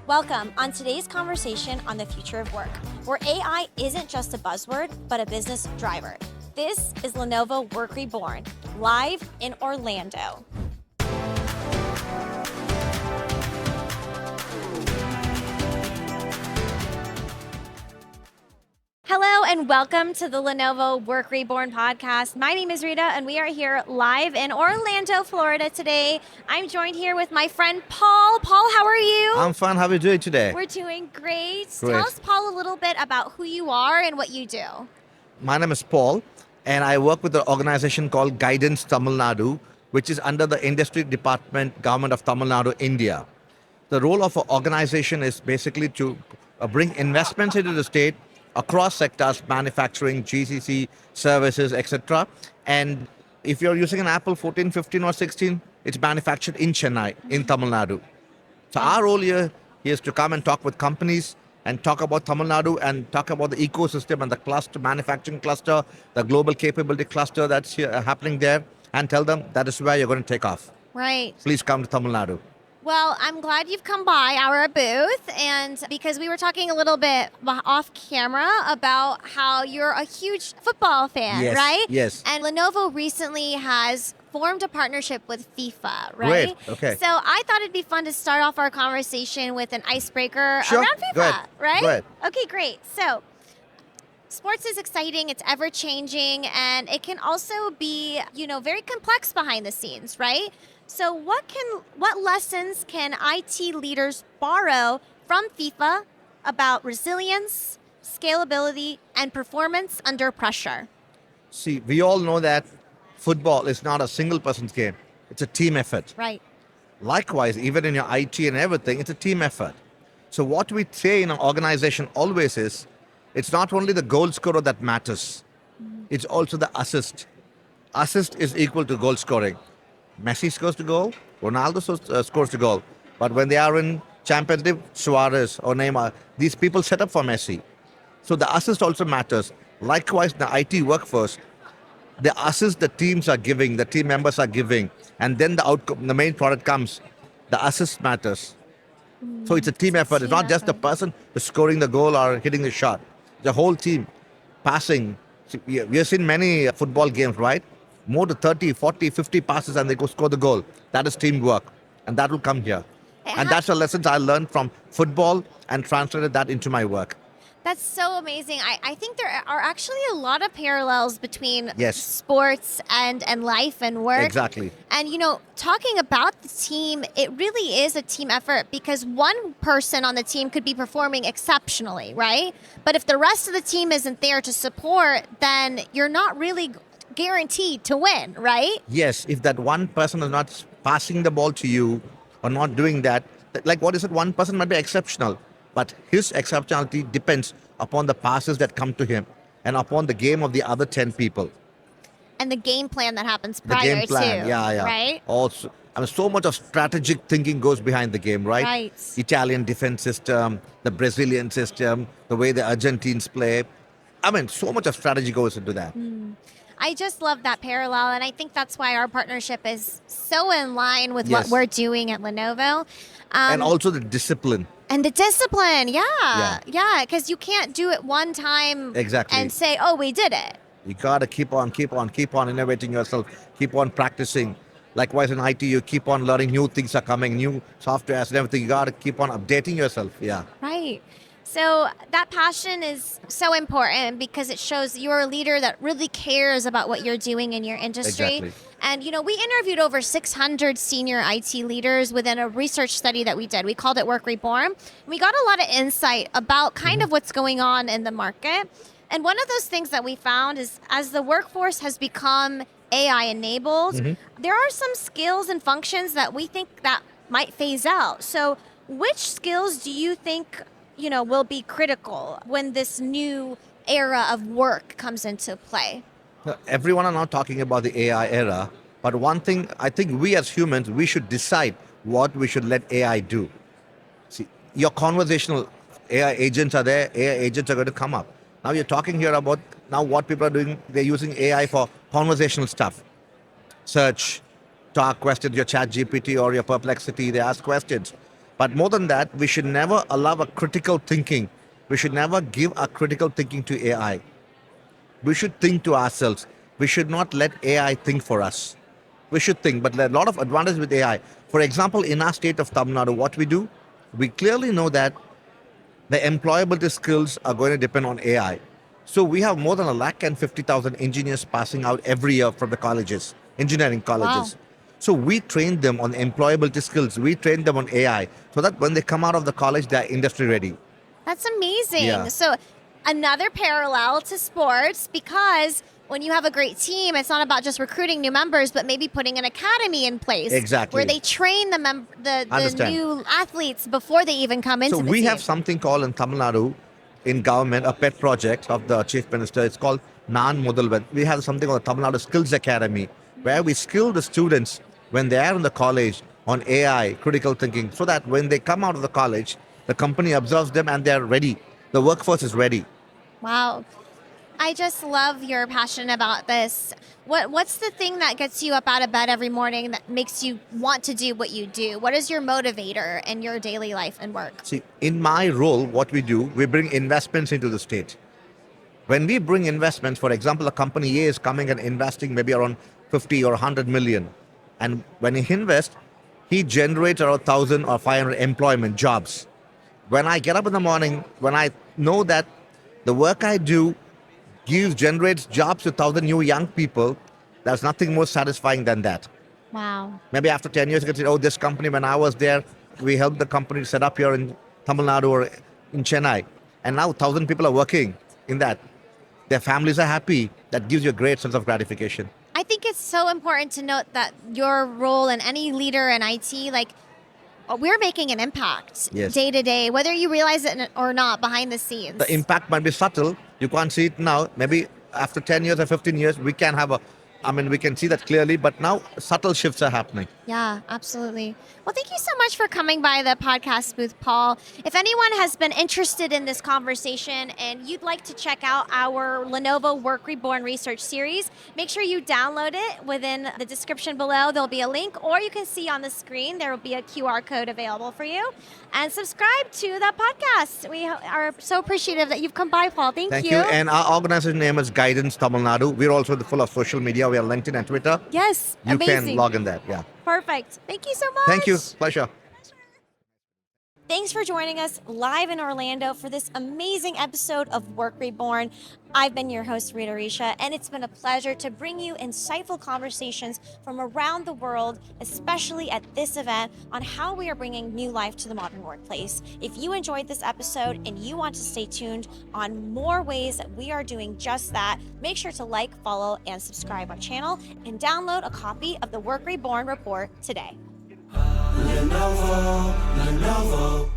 Welcome on today's conversation on the future of work, where AI isn't just a buzzword, but a business driver. This is Lenovo Work Reborn, live in Orlando. Hello and welcome to the Lenovo Work Reborn podcast. My name is Rita and we are here live in Orlando, Florida today. I'm joined here with my friend Paul. Paul, how are you? I'm fine. How are you doing today? We're doing great. Great. Tell us, Paul, a little bit about who you are and what you do. My name is Paul, and I work with an organization called Guidance Tamil Nadu, which is under the Industry Department, Government of Tamil Nadu, India. The role of an organization is basically to bring investments into the state across sectors, manufacturing, GCC, services, etc. And if you're using an Apple 14, 15, or 16, it's manufactured in Chennai, in Tamil Nadu. So our role here is to come and talk with companies and talk about Tamil Nadu and talk about the ecosystem and the cluster, manufacturing cluster, the global capability cluster that's here, happening there, and tell them that is where you're going to take off. Right. Please come to Tamil Nadu. Well, I'm glad you've come by our booth, and because we were talking a little bit off camera about how you're a huge football fan, Yes, right? yes. And Lenovo recently has formed a partnership with FIFA, right? Great, okay. So I thought it'd be fun to start off our conversation with an icebreaker Sure, around FIFA, go ahead, right? go ahead. Okay, great. So sports is exciting, it's ever changing, and it can also be, very complex behind the scenes, right? So what lessons can IT leaders borrow from FIFA about resilience, scalability, and performance under pressure? See, we all know that football is not a single person's game. It's a team effort. Right. Likewise, even in your IT and everything, it's a team effort. So what we say in our organization always is, it's not only the goal scorer that matters, it's also the assist. Assist is equal to goal scoring. Messi scores the goal, Ronaldo scores the goal. But when they are in Champions League, Suarez or Neymar, these people set up for Messi. So the assist also matters. Likewise, in the IT workforce, the assist the teams are giving, the team members are giving, and then the outcome, the main product comes, the assist matters. So it's a team effort. It's not just the person who's scoring the goal or hitting the shot. The whole team passing. We have seen many football games, right? More to 30, 40, 50 passes and they go score the goal. That is teamwork. And that will come here. And that's the lessons I learned from football and translated that into my work. That's so amazing. I think there are actually a lot of parallels between Yes. sports and life and work. Exactly. And, talking about the team, it really is a team effort because one person on the team could be performing exceptionally, right? But if the rest of the team isn't there to support, then you're not really guaranteed to win, right? Yes, if that one person is not passing the ball to you or not doing that, like what is it, one person might be exceptional, but his exceptionality depends upon the passes that come to him and upon the game of the other 10 people. And the game plan that happens The prior game plan, to, yeah. right? Also, so much of strategic thinking goes behind the game, right? Right. Italian defense system, the Brazilian system, the way the Argentines play. So much of strategy goes into that. I just love that parallel, and I think that's why our partnership is so in line with what Yes. we're doing at Lenovo. And also the discipline. And the discipline, yeah, because you can't do it one time Exactly. and say, oh, we did it. You gotta keep on innovating yourself, keep on practicing. Likewise in IT, you keep on learning new things are coming, new softwares and everything. You gotta keep on updating yourself, yeah. Right. So that passion is so important because it shows you're a leader that really cares about what you're doing in your industry. Exactly. And, we interviewed over 600 senior IT leaders within a research study that we did. We called it Work Reborn. We got a lot of insight about kind of what's going on in the market. And one of those things that we found is as the workforce has become AI enabled, there are some skills and functions that we think that might phase out. So which skills do you think will be critical when this new era of work comes into play? Everyone are now talking about the AI era, but one thing I think we as humans, we should decide what we should let AI do. See, your conversational AI agents are there, AI agents are going to come up. Now you're talking here about now what people are doing, they're using AI for conversational stuff. Search, talk questions, your chat GPT or your perplexity, they ask questions. But more than that, we should never allow a critical thinking. We should never give a critical thinking to AI. We should think to ourselves. We should not let AI think for us. We should think, but there are a lot of advantages with AI. For example, in our state of Tamil Nadu, what we do, we clearly know that the employability skills are going to depend on AI. So we have more than 150,000 engineers passing out every year from the colleges, engineering colleges. Wow. So we train them on employability skills. We train them on AI so that when they come out of the college, they're industry ready. That's amazing. Yeah. So, another parallel to sports, because when you have a great team, it's not about just recruiting new members, but maybe putting an academy in place Exactly. where they train the Understand. new athletes before they even come into So the we team. have something called in Tamil Nadu, in government, a pet project of the chief minister. It's called Nan Mudalvan. We have something called the Tamil Nadu Skills Academy, where we skill the students when they are in the college on AI, critical thinking, so that when they come out of the college, the company observes them and they're ready. The workforce is ready. Wow. I just love your passion about this. What's the thing that gets you up out of bed every morning that makes you want to do what you do? What is your motivator in your daily life and work? See, in my role, what we do, we bring investments into the state. When we bring investments, for example, a company A is coming and investing maybe around 50 or 100 million. And when he invests, he generates around 1,000 or 500 employment jobs. When I get up in the morning, when I know that the work I do generates jobs to 1,000 new young people, there's nothing more satisfying than that. Wow. Maybe after 10 years, you can say, oh, this company, when I was there, we helped the company set up here in Tamil Nadu or in Chennai. And now 1,000 people are working in that. Their families are happy. That gives you a great sense of gratification. I think it's so important to note that your role and any leader in IT, like, we're making an impact Yes. day to day, whether you realize it or not behind the scenes. The impact might be subtle. You can't see it now. Maybe after 10 years or 15 years, we can we can see that clearly, but now subtle shifts are happening. Yeah, absolutely. Well, thank you so much for coming by the podcast booth, Paul. If anyone has been interested in this conversation and you'd like to check out our Lenovo Work Reborn research series, make sure you download it within the description below. There'll be a link, or you can see on the screen, there will be a QR code available for you. And subscribe to the podcast. We are so appreciative that you've come by, Paul. Thank you. And our organization name is Guidance Tamil Nadu. We're also full of social media. We are LinkedIn and Twitter. Yes, You amazing. can log in there. Yeah. Perfect. Thank you so much. Thank you. Pleasure. Thanks for joining us live in Orlando for this amazing episode of Work Reborn. I've been your host, Rita Risha, and it's been a pleasure to bring you insightful conversations from around the world, especially at this event, on how we are bringing new life to the modern workplace. If you enjoyed this episode and you want to stay tuned on more ways that we are doing just that, make sure to like, follow, and subscribe our channel, and download a copy of the Work Reborn report today. Lenovo.